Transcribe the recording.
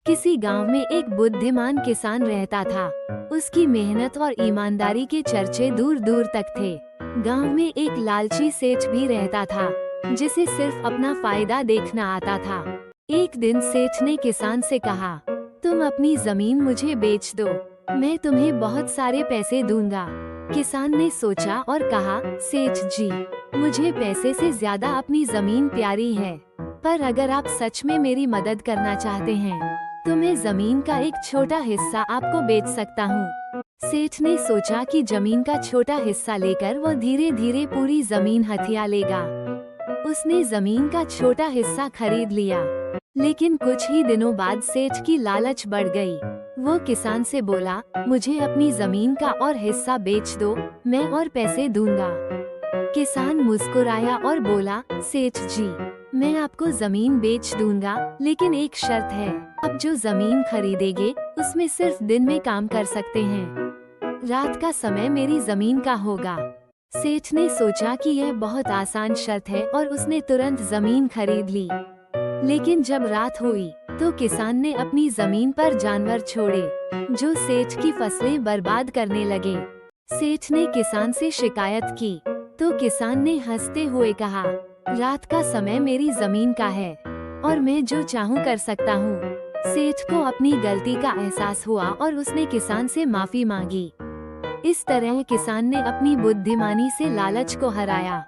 किसी गांव में एक बुद्धिमान किसान रहता था। उसकी मेहनत और ईमानदारी के चर्चे दूर दूर तक थे। गांव में एक लालची सेठ भी रहता था, जिसे सिर्फ अपना फायदा देखना आता था। एक दिन सेठ ने किसान से कहा, तुम अपनी जमीन मुझे बेच दो, मैं तुम्हें बहुत सारे पैसे दूंगा। किसान ने सोचा और कहा, सेठ जी, मुझे पैसे से ज्यादा अपनी जमीन प्यारी है, पर अगर आप सच में मेरी मदद करना चाहते हैं तो मैं जमीन का एक छोटा हिस्सा आपको बेच सकता हूँ। सेठ ने सोचा कि जमीन का छोटा हिस्सा लेकर वो धीरे धीरे पूरी जमीन हथिया लेगा। उसने जमीन का छोटा हिस्सा खरीद लिया, लेकिन कुछ ही दिनों बाद सेठ की लालच बढ़ गई। वो किसान से बोला, मुझे अपनी जमीन का और हिस्सा बेच दो, मैं और पैसे दूंगा। किसान मुस्कुराया और बोला, सेठ जी, मैं आपको जमीन बेच दूंगा, लेकिन एक शर्त है, आप जो जमीन खरीदेंगे उसमें सिर्फ दिन में काम कर सकते हैं, रात का समय मेरी जमीन का होगा। सेठ ने सोचा कि यह बहुत आसान शर्त है और उसने तुरंत जमीन खरीद ली। लेकिन जब रात हुई तो किसान ने अपनी जमीन पर जानवर छोड़े, जो सेठ की फसलें बर्बाद करने लगे। सेठ ने किसान से शिकायत की तो किसान ने हंसते हुए कहा, रात का समय मेरी जमीन का है और मैं जो चाहूँ कर सकता हूँ। सेठ को अपनी गलती का एहसास हुआ और उसने किसान से माफी मांगी। इस तरह किसान ने अपनी बुद्धिमानी से लालच को हराया।